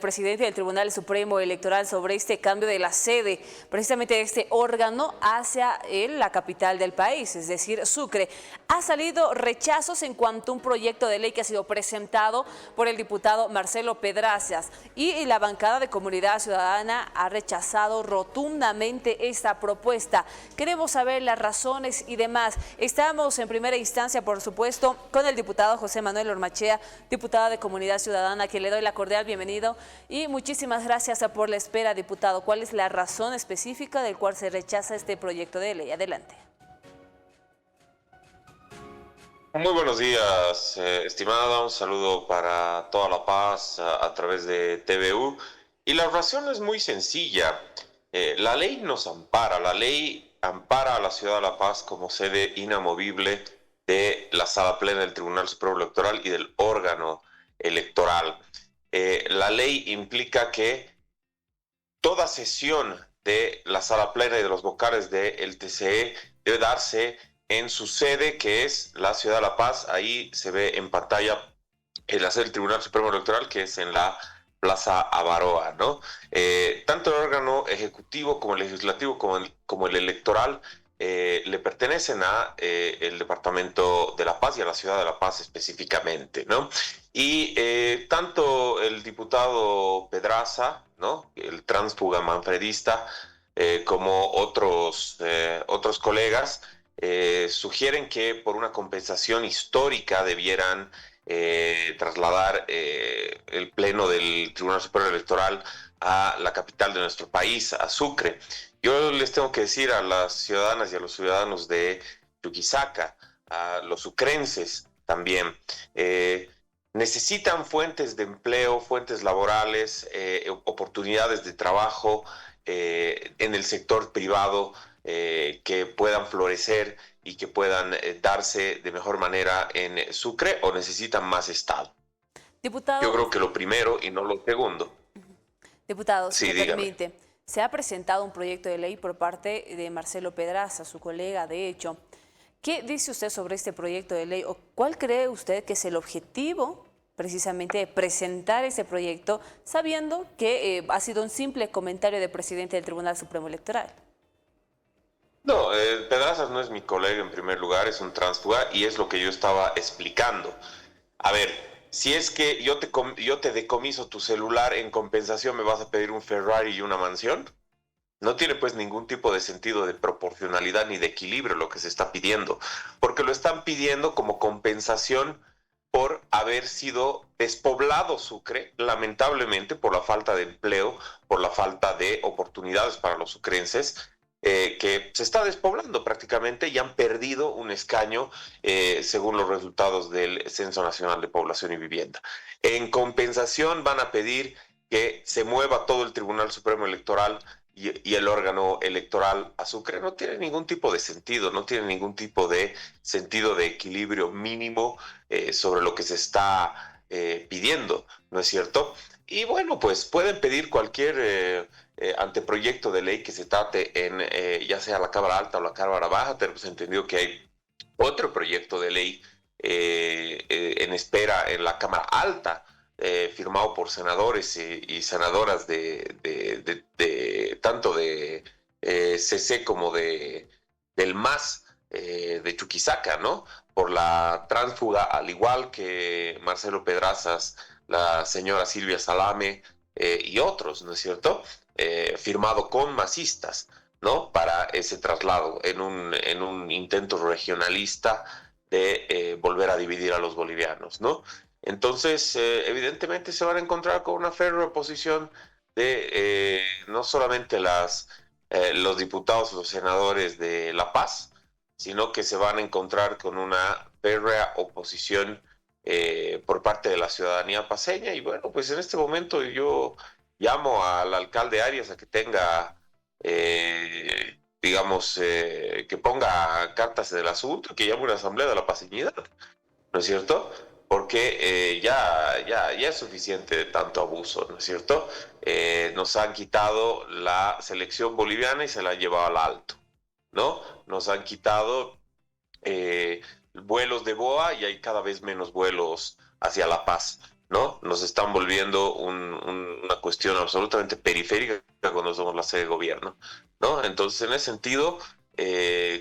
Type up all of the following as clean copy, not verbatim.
Presidente del Tribunal Supremo Electoral sobre este cambio de la sede, precisamente de este órgano hacia la capital del país, es decir, Sucre. Ha salido rechazos en cuanto a un proyecto de ley que ha sido presentado por el diputado Marcelo Pedrazas y la bancada de Comunidad Ciudadana ha rechazado rotundamente esta propuesta. Queremos saber las razones y demás. Estamos en primera instancia, por supuesto, con el diputado José Manuel Ormachea, diputado de Comunidad Ciudadana, a quien le doy la cordial bienvenida. Y muchísimas gracias por la espera, diputado. ¿Cuál es la razón específica del cual se rechaza este proyecto de ley? Adelante. Muy buenos días, estimada. Un saludo para toda La Paz a través de TVU. Y la razón es muy sencilla. La ley nos ampara. La ley ampara a la ciudad de La Paz como sede inamovible de la Sala Plena del Tribunal Supremo Electoral y del órgano electoral. La ley implica que toda sesión de la Sala Plena y de los vocales del TCE debe darse en su sede, que es la ciudad de La Paz. Ahí se ve en pantalla la sede del Tribunal Supremo Electoral, que es en la Plaza Avaroa, ¿no? Tanto el órgano ejecutivo como el legislativo como el electoral le pertenecen a el Departamento de La Paz y a la ciudad de La Paz específicamente, ¿no? Y tanto el diputado Pedraza, ¿no?, el tránsfuga manfredista, como otros colegas, sugieren que por una compensación histórica debieran trasladar el pleno del Tribunal Superior Electoral a la capital de nuestro país, a Sucre. Yo les tengo que decir a las ciudadanas y a los ciudadanos de Chuquisaca, a los sucrenses también, necesitan fuentes de empleo, fuentes laborales, oportunidades de trabajo en el sector privado que puedan florecer y que puedan darse de mejor manera en Sucre, o necesitan más Estado. Diputado, Yo creo que lo primero y no lo segundo. diputado, si Sí, me dígame. permite, se ha presentado un proyecto de ley por parte de Marcelo Pedraza, su colega, de hecho. ¿Qué dice usted sobre este proyecto de ley o cuál cree usted que es el objetivo precisamente de presentar ese proyecto, sabiendo que ha sido un simple comentario del presidente del Tribunal Supremo Electoral? No, Pedrazas no es mi colega en primer lugar, es un tránsfuga y es lo que yo estaba explicando. A ver, si es que yo te decomiso tu celular, en compensación me vas a pedir un Ferrari y una mansión, no tiene pues ningún tipo de sentido de proporcionalidad ni de equilibrio lo que se está pidiendo, porque lo están pidiendo como compensación por haber sido despoblado Sucre, lamentablemente por la falta de empleo, por la falta de oportunidades para los sucrenses, que se está despoblando prácticamente y han perdido un escaño según los resultados del Censo Nacional de Población y Vivienda. En compensación van a pedir que se mueva todo el Tribunal Supremo Electoral y el órgano electoral a Sucre. No tiene ningún tipo de sentido, no tiene ningún tipo de sentido de equilibrio mínimo sobre lo que se está pidiendo, ¿no es cierto? Y bueno, pues pueden pedir cualquier anteproyecto de ley que se trate en ya sea la Cámara Alta o la Cámara Baja. Tenemos entendido que hay otro proyecto de ley en espera en la Cámara Alta, firmado por senadores y senadoras de tanto de CC como del MAS de Chuquisaca, ¿no? Por la tránsfuga, al igual que Marcelo Pedrazas, la señora Silvia Salame y otros, ¿no es cierto? Firmado con masistas, ¿no? Para ese traslado en un intento regionalista de volver a dividir a los bolivianos, ¿no? Entonces, evidentemente se van a encontrar con una férrea oposición de no solamente los diputados o los senadores de La Paz, sino que se van a encontrar con una férrea oposición por parte de la ciudadanía paceña. Y bueno, pues en este momento yo llamo al alcalde Arias a que tenga, que ponga cartas en el asunto, que llame una asamblea de la paceñidad, ¿no es cierto? Porque ya es suficiente de tanto abuso, ¿no es cierto? Nos han quitado la selección boliviana y se la han llevado al alto, ¿no? Nos han quitado vuelos de BOA y hay cada vez menos vuelos hacia La Paz. ¿no? Nos están volviendo una cuestión absolutamente periférica cuando somos la sede de gobierno, ¿no? Entonces, en ese sentido,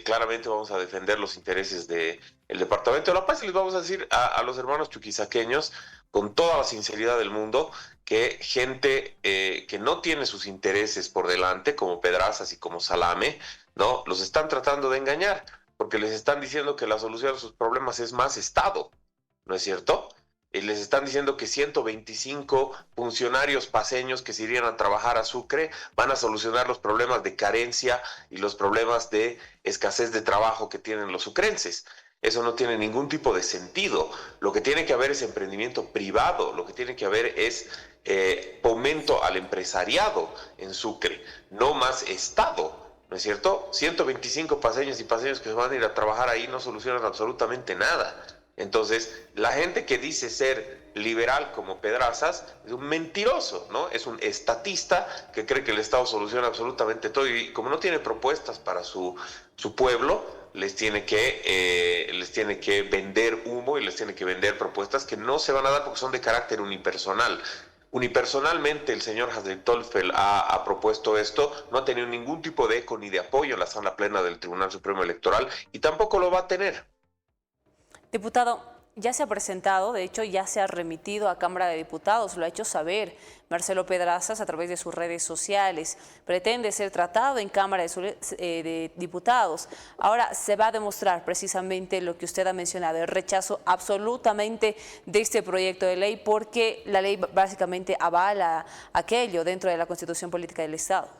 claramente vamos a defender los intereses del Departamento de La Paz y les vamos a decir a los hermanos chuquisaqueños, con toda la sinceridad del mundo, que gente que no tiene sus intereses por delante, como Pedrazas y como Salame, ¿no? Los están tratando de engañar, porque les están diciendo que la solución a sus problemas es más Estado, ¿no es cierto? Y les están diciendo que 125 funcionarios paceños que se irían a trabajar a Sucre van a solucionar los problemas de carencia y los problemas de escasez de trabajo que tienen los sucrenses. Eso no tiene ningún tipo de sentido. Lo que tiene que haber es emprendimiento privado, lo que tiene que haber es fomento al empresariado en Sucre, no más Estado. ¿No es cierto? 125 paceños y paceños que van a ir a trabajar ahí no solucionan absolutamente nada. Entonces, la gente que dice ser liberal como Pedrazas es un mentiroso, ¿no? Es un estatista que cree que el Estado soluciona absolutamente todo y como no tiene propuestas para su pueblo, les tiene que vender humo y les tiene que vender propuestas que no se van a dar porque son de carácter unipersonal. Unipersonalmente el señor Hasdel Tolfel ha propuesto esto, no ha tenido ningún tipo de eco ni de apoyo en la sala plena del Tribunal Supremo Electoral y tampoco lo va a tener. Diputado, ya se ha presentado, de hecho ya se ha remitido a Cámara de Diputados, lo ha hecho saber Marcelo Pedrazas a través de sus redes sociales. Pretende ser tratado en Cámara de Diputados. Ahora se va a demostrar precisamente lo que usted ha mencionado, el rechazo absolutamente de este proyecto de ley, porque la ley básicamente avala aquello dentro de la Constitución Política del Estado.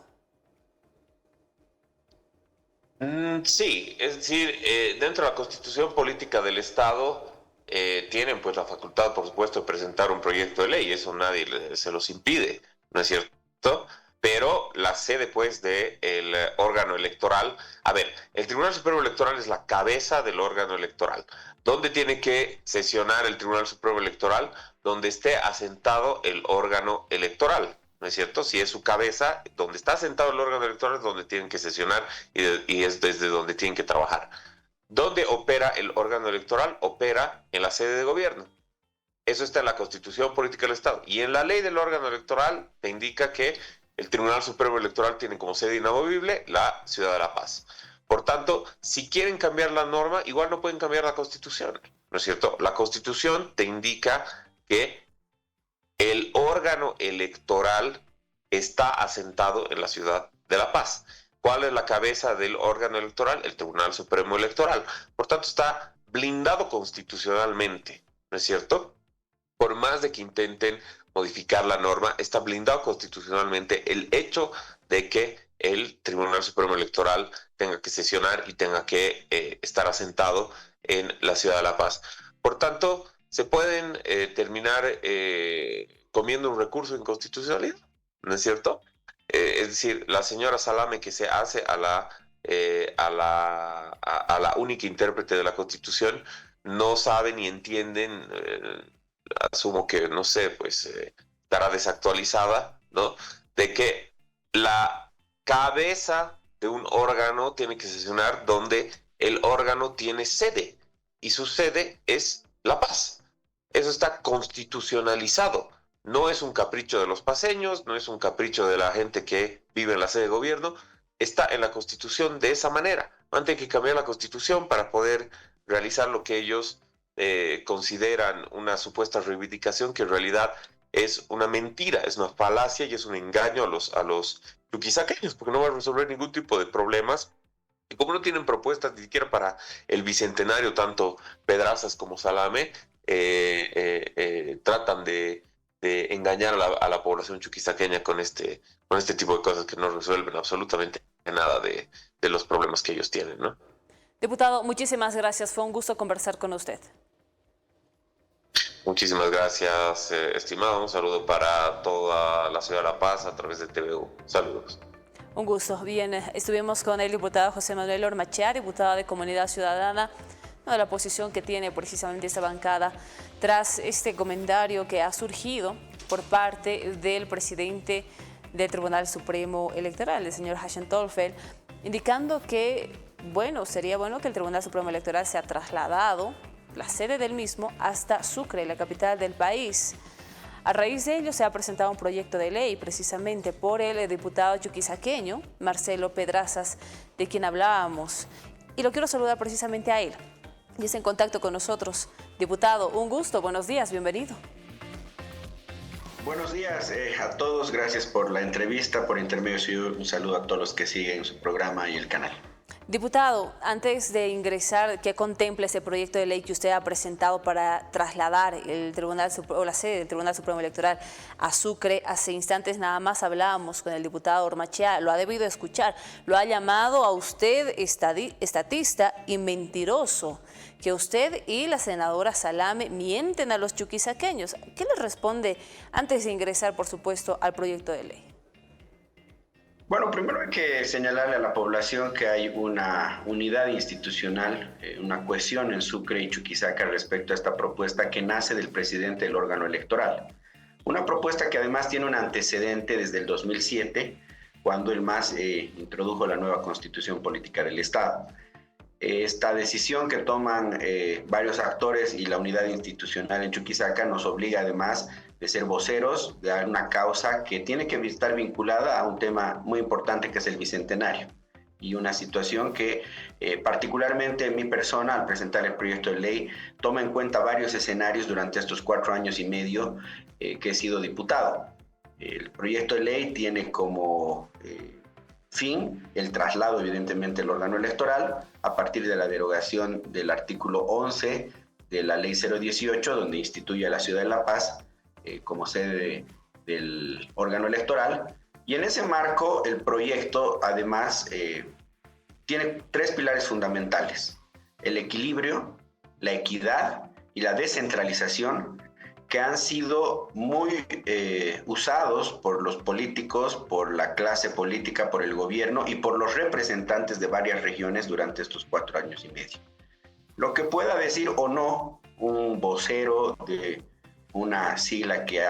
Sí, es decir, dentro de la Constitución Política del Estado tienen pues la facultad, por supuesto, de presentar un proyecto de ley, eso nadie se los impide, ¿no es cierto? Pero la sede pues del órgano electoral, a ver, el Tribunal Supremo Electoral es la cabeza del órgano electoral. ¿Dónde tiene que sesionar el Tribunal Supremo Electoral? Donde esté asentado el órgano electoral. ¿No es cierto? Si es su cabeza, donde está sentado el órgano electoral es donde tienen que sesionar y es desde donde tienen que trabajar. ¿Dónde opera el órgano electoral? Opera en la sede de gobierno. Eso está en la Constitución Política del Estado. Y en la ley del órgano electoral te indica que el Tribunal Supremo Electoral tiene como sede inamovible la Ciudad de La Paz. Por tanto, si quieren cambiar la norma, igual no pueden cambiar la Constitución. ¿No es cierto? La Constitución te indica que el órgano electoral está asentado en la ciudad de La Paz. ¿Cuál es la cabeza del órgano electoral? El Tribunal Supremo Electoral. Por tanto, está blindado constitucionalmente, ¿no es cierto? Por más de que intenten modificar la norma, está blindado constitucionalmente el hecho de que el Tribunal Supremo Electoral tenga que sesionar y tenga que estar asentado en la ciudad de La Paz. Por tanto, se pueden terminar comiendo un recurso de inconstitucionalidad, ¿no es cierto? Es decir, la señora Salame que se hace a la única intérprete de la Constitución no sabe ni entienden, asumo que, no sé, pues estará desactualizada, ¿no? De que la cabeza de un órgano tiene que sesionar donde el órgano tiene sede y su sede es La Paz. Eso está constitucionalizado. No es un capricho de los paceños, no es un capricho de la gente que vive en la sede de gobierno. Está en la Constitución de esa manera. Van a tener que cambiar la Constitución para poder realizar lo que ellos consideran una supuesta reivindicación que en realidad es una mentira, es una falacia y es un engaño a los chuquisaqueños, porque no van a resolver ningún tipo de problemas. Y como no tienen propuestas ni siquiera para el bicentenario, tanto Pedrazas como Salame, tratan de engañar a la población chuquisaqueña con este tipo de cosas que no resuelven absolutamente nada de los problemas que ellos tienen, ¿no? Diputado, muchísimas gracias. Fue un gusto conversar con usted. Muchísimas gracias, estimado. Un saludo para toda la ciudad de La Paz a través de TVU. Saludos. Un gusto. Bien, estuvimos con el diputado José Manuel Ormachea, diputado de Comunidad Ciudadana, de la posición que tiene precisamente esta bancada tras este comentario que ha surgido por parte del presidente del Tribunal Supremo Electoral, el señor Hasdel Tolfel, indicando que, bueno, sería bueno que el Tribunal Supremo Electoral sea trasladado, la sede del mismo, hasta Sucre, la capital del país. A raíz de ello se ha presentado un proyecto de ley precisamente por el diputado chuquisaqueño, Marcelo Pedrazas, de quien hablábamos. Y lo quiero saludar precisamente a él. Y está en contacto con nosotros. Diputado, un gusto, buenos días, bienvenido. Buenos días a todos, gracias por la entrevista, por intermedio suyo, un saludo a todos los que siguen su programa y el canal. Diputado, antes de ingresar, ¿qué contempla ese proyecto de ley que usted ha presentado para trasladar el Tribunal o la sede del Tribunal Supremo Electoral a Sucre? Hace instantes nada más hablábamos con el diputado Ormachea, lo ha debido escuchar, lo ha llamado a usted estatista y mentiroso, que usted y la senadora Salame mienten a los chuquisaqueños. ¿Qué les responde antes de ingresar, por supuesto, al proyecto de ley? Bueno, primero hay que señalarle a la población que hay una unidad institucional, una cohesión en Sucre y Chuquisaca respecto a esta propuesta que nace del presidente del órgano electoral. Una propuesta que además tiene un antecedente desde el 2007, cuando el MAS introdujo la nueva Constitución Política del Estado. Esta decisión que toman varios actores y la unidad institucional en Chuquisaca nos obliga además de ser voceros de una causa que tiene que estar vinculada a un tema muy importante que es el Bicentenario y una situación que particularmente en mi persona al presentar el proyecto de ley toma en cuenta varios escenarios durante estos 4 años y medio que he sido diputado. El proyecto de ley tiene como fin el traslado evidentemente del órgano electoral a partir de la derogación del artículo 11 de la ley 018 donde instituye a la ciudad de La Paz como sede del órgano electoral, y en ese marco el proyecto además tiene 3 pilares fundamentales: el equilibrio, la equidad y la descentralización, que han sido muy usados por los políticos, por la clase política, por el gobierno y por los representantes de varias regiones durante estos 4 años y medio. Lo que pueda decir o no un vocero de una sigla que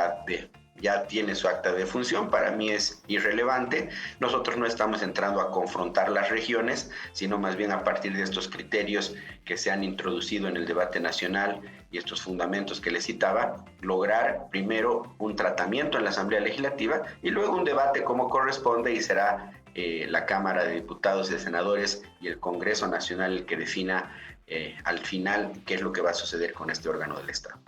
ya tiene su acta de función, para mí es irrelevante. Nosotros no estamos entrando a confrontar las regiones, sino más bien a partir de estos criterios que se han introducido en el debate nacional y estos fundamentos que les citaba, lograr primero un tratamiento en la Asamblea Legislativa y luego un debate como corresponde, y será la Cámara de Diputados y de Senadores y el Congreso Nacional el que defina al final qué es lo que va a suceder con este órgano del Estado.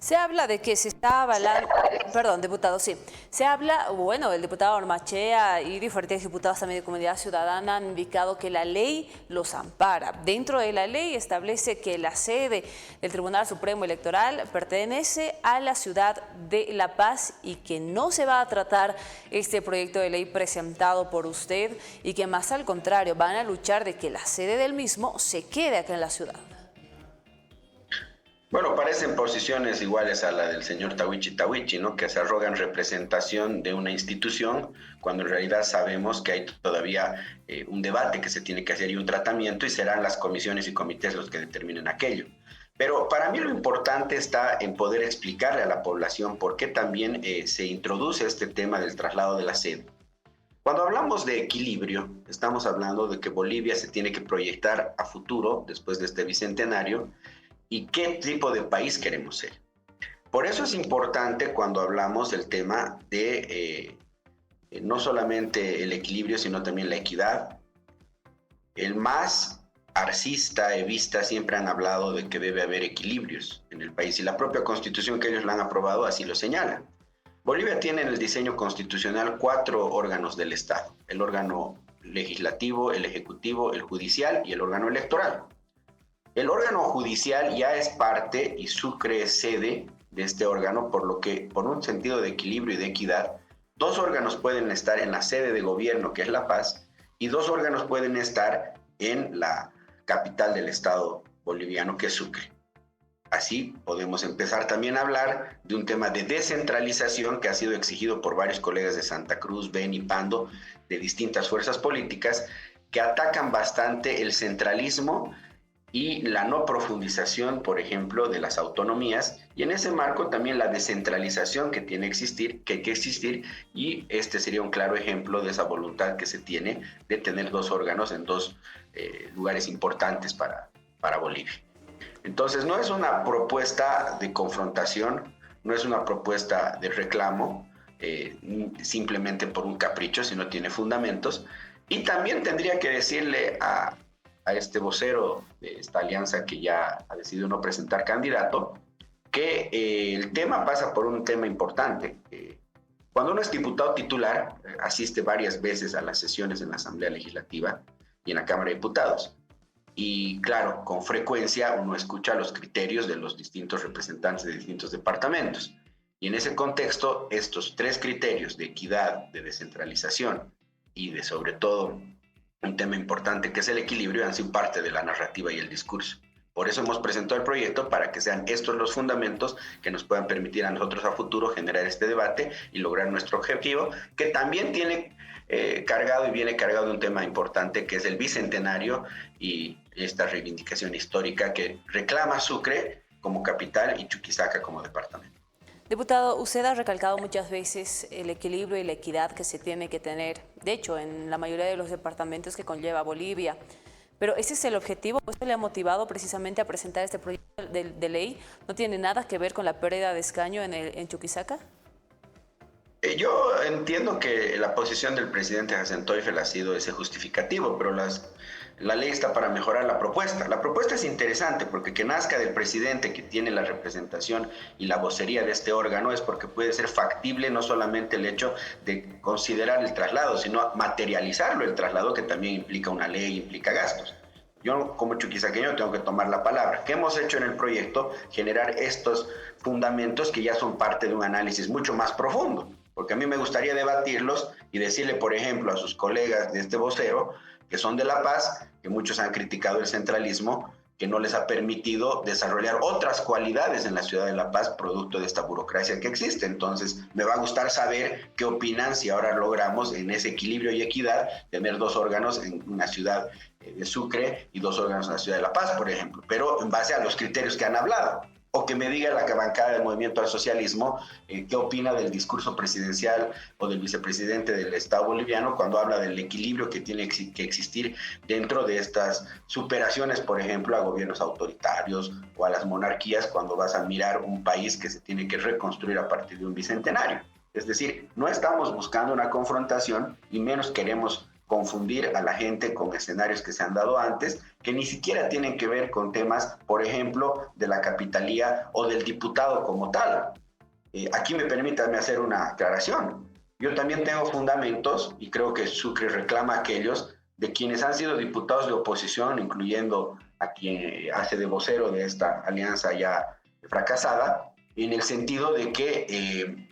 Se habla de que se está avalando, perdón, diputado, sí, se habla, bueno, el diputado Ormachea y diferentes diputados también de Comunidad Ciudadana han indicado que la ley los ampara. Dentro de la ley establece que la sede del Tribunal Supremo Electoral pertenece a la ciudad de La Paz y que no se va a tratar este proyecto de ley presentado por usted y que más al contrario van a luchar de que la sede del mismo se quede acá en la ciudad. Bueno, parecen posiciones iguales a la del señor Tawichi, ¿no? Que se arrogan representación de una institución cuando en realidad sabemos que hay todavía un debate que se tiene que hacer y un tratamiento, y serán las comisiones y comités los que determinen aquello. Pero para mí lo importante está en poder explicarle a la población por qué también se introduce este tema del traslado de la sede. Cuando hablamos de equilibrio, estamos hablando de que Bolivia se tiene que proyectar a futuro, después de este bicentenario, y qué tipo de país queremos ser. Por eso es importante cuando hablamos del tema de no solamente el equilibrio, sino también la equidad. El MAS, arcista, evista, siempre han hablado de que debe haber equilibrios en el país, y la propia Constitución que ellos la han aprobado así lo señala. Bolivia tiene en el diseño constitucional 4 órganos del Estado: el órgano legislativo, el ejecutivo, el judicial y el órgano electoral. El órgano judicial ya es parte y Sucre es sede de este órgano, por lo que, por un sentido de equilibrio y de equidad, 2 órganos pueden estar en la sede de gobierno, que es La Paz, y 2 órganos pueden estar en la capital del Estado boliviano, que es Sucre. Así podemos empezar también a hablar de un tema de descentralización que ha sido exigido por varios colegas de Santa Cruz, Beni, Pando, de distintas fuerzas políticas, que atacan bastante el centralismo y la no profundización, por ejemplo, de las autonomías, y en ese marco también la descentralización que tiene que hay que existir, y este sería un claro ejemplo de esa voluntad que se tiene de tener 2 órganos en 2 lugares importantes para Bolivia. Entonces no es una propuesta de confrontación, no es una propuesta de reclamo, simplemente por un capricho, sino tiene fundamentos. Y también tendría que decirle a este vocero de esta alianza que ya ha decidido no presentar candidato, que el tema pasa por un tema importante. Cuando uno es diputado titular, asiste varias veces a las sesiones en la Asamblea Legislativa y en la Cámara de Diputados. Y claro, con frecuencia uno escucha los criterios de los distintos representantes de distintos departamentos. Y en ese contexto, estos tres criterios de equidad, de descentralización y de, sobre todo, un tema importante que es el equilibrio, han sido parte de la narrativa y el discurso. Por eso hemos presentado el proyecto, para que sean estos los fundamentos que nos puedan permitir a nosotros a futuro generar este debate y lograr nuestro objetivo, que también tiene cargado y viene cargado de un tema importante, que es el bicentenario y esta reivindicación histórica que reclama Sucre como capital y Chuquisaca como departamento. Diputado, usted ha recalcado muchas veces el equilibrio y la equidad que se tiene que tener, de hecho, en la mayoría de los departamentos que conlleva Bolivia. Pero ese es el objetivo, ¿usted le ha motivado precisamente a presentar este proyecto de ley? ¿No tiene nada que ver con la pérdida de escaño en Chuquisaca? Yo entiendo que la posición del presidente Hassan Teufel ha sido ese justificativo, pero la ley está para mejorar la propuesta. La propuesta es interesante porque que nazca del presidente, que tiene la representación y la vocería de este órgano, es porque puede ser factible no solamente el hecho de considerar el traslado, sino materializarlo, el traslado, que también implica una ley, implica gastos. Yo como chuquisaqueño tengo que tomar la palabra. ¿Qué hemos hecho en el proyecto? Generar estos fundamentos que ya son parte de un análisis mucho más profundo. Porque a mí me gustaría debatirlos y decirle, por ejemplo, a sus colegas de este vocero, que son de La Paz, que muchos han criticado el centralismo, que no les ha permitido desarrollar otras cualidades en la ciudad de La Paz, producto de esta burocracia que existe. Entonces, me va a gustar saber qué opinan si ahora logramos, en ese equilibrio y equidad, tener dos órganos en una ciudad de Sucre y dos órganos en la ciudad de La Paz, por ejemplo, pero en base a los criterios que han hablado. O que me diga la bancada del Movimiento al Socialismo qué opina del discurso presidencial o del vicepresidente del Estado boliviano cuando habla del equilibrio que tiene que existir dentro de estas superaciones, por ejemplo, a gobiernos autoritarios o a las monarquías, cuando vas a mirar un país que se tiene que reconstruir a partir de un bicentenario. Es decir, no estamos buscando una confrontación y menos queremos confundir a la gente con escenarios que se han dado antes, que ni siquiera tienen que ver con temas, por ejemplo, de la capitalía o del diputado como tal. Aquí permítanme hacer una aclaración. Yo también tengo fundamentos, y creo que Sucre reclama aquellos, de quienes han sido diputados de oposición, incluyendo a quien hace de vocero de esta alianza ya fracasada, en el sentido de que,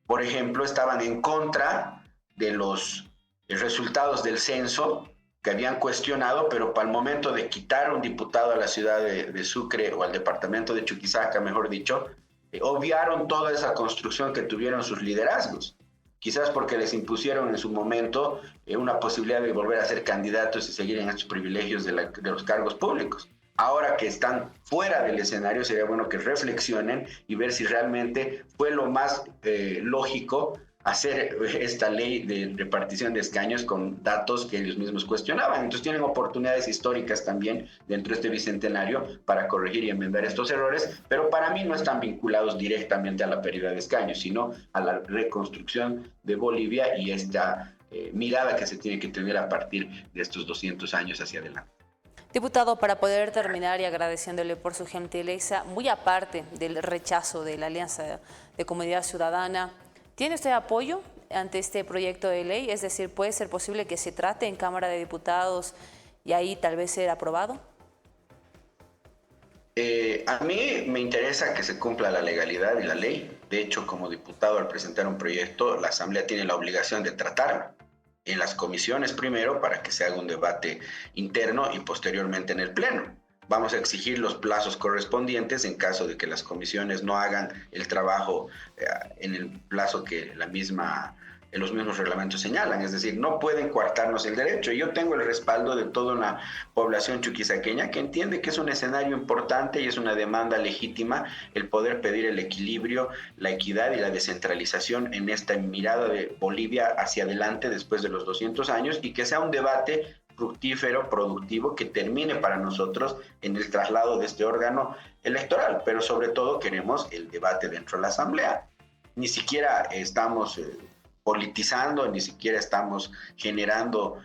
por ejemplo, estaban en contra de los resultados del censo, que habían cuestionado, pero para el momento de quitar un diputado a la ciudad de Sucre, o al departamento de Chuquisaca, mejor dicho, obviaron toda esa construcción que tuvieron sus liderazgos. Quizás porque les impusieron en su momento una posibilidad de volver a ser candidatos y seguir en estos privilegios de los cargos públicos. Ahora que están fuera del escenario, sería bueno que reflexionen y ver si realmente fue lo más lógico hacer esta ley de repartición de escaños con datos que ellos mismos cuestionaban. Entonces tienen oportunidades históricas también dentro de este bicentenario para corregir y enmendar estos errores, pero para mí no están vinculados directamente a la pérdida de escaños, sino a la reconstrucción de Bolivia y esta mirada que se tiene que tener a partir de estos 200 años hacia adelante. Diputado, para poder terminar y agradeciéndole por su gentileza, muy aparte del rechazo de la Alianza de Comunidad Ciudadana, ¿tiene usted apoyo ante este proyecto de ley? Es decir, ¿puede ser posible que se trate en Cámara de Diputados y ahí tal vez ser aprobado? A mí me interesa que se cumpla la legalidad y la ley. De hecho, como diputado, al presentar un proyecto, la Asamblea tiene la obligación de tratarlo en las comisiones primero, para que se haga un debate interno, y posteriormente en el Pleno. Vamos a exigir los plazos correspondientes en caso de que las comisiones no hagan el trabajo en el plazo que los mismos reglamentos señalan. Es decir, no pueden coartarnos el derecho. Yo tengo el respaldo de toda una población chuquisaqueña que entiende que es un escenario importante y es una demanda legítima el poder pedir el equilibrio, la equidad y la descentralización en esta mirada de Bolivia hacia adelante después de los 200 años, y que sea un debate fructífero, productivo, que termine para nosotros en el traslado de este órgano electoral, pero sobre todo queremos el debate dentro de la Asamblea. Ni siquiera estamos politizando, ni siquiera estamos generando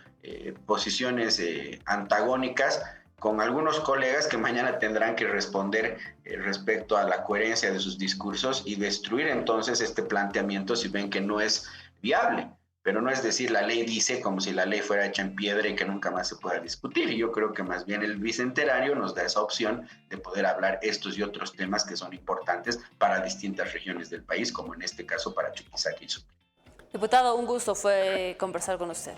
posiciones antagónicas con algunos colegas que mañana tendrán que responder respecto a la coherencia de sus discursos y destruir entonces este planteamiento si ven que no es viable. Pero no es decir, la ley dice como si la ley fuera hecha en piedra y que nunca más se pueda discutir. Y yo creo que más bien el bicentenario nos da esa opción de poder hablar estos y otros temas que son importantes para distintas regiones del país, como en este caso para Chuquisaca y Sucre. Diputado, un gusto fue conversar con usted.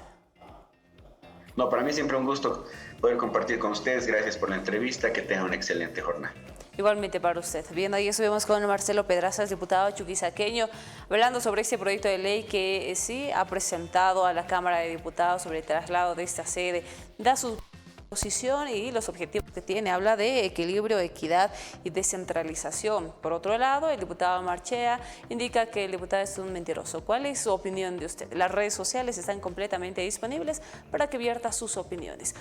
No, para mí siempre un gusto poder compartir con ustedes. Gracias por la entrevista. Que tengan una excelente jornada. Igualmente para usted. Bien, ahí estuvimos con Marcelo Pedrazas, diputado chuquisaqueño, hablando sobre este proyecto de ley que sí ha presentado a la Cámara de Diputados sobre el traslado de esta sede. Da su posición y los objetivos que tiene. Habla de equilibrio, equidad y descentralización. Por otro lado, el diputado Marchea indica que el diputado es un mentiroso. ¿Cuál es su opinión de usted? Las redes sociales están completamente disponibles para que vierta sus opiniones.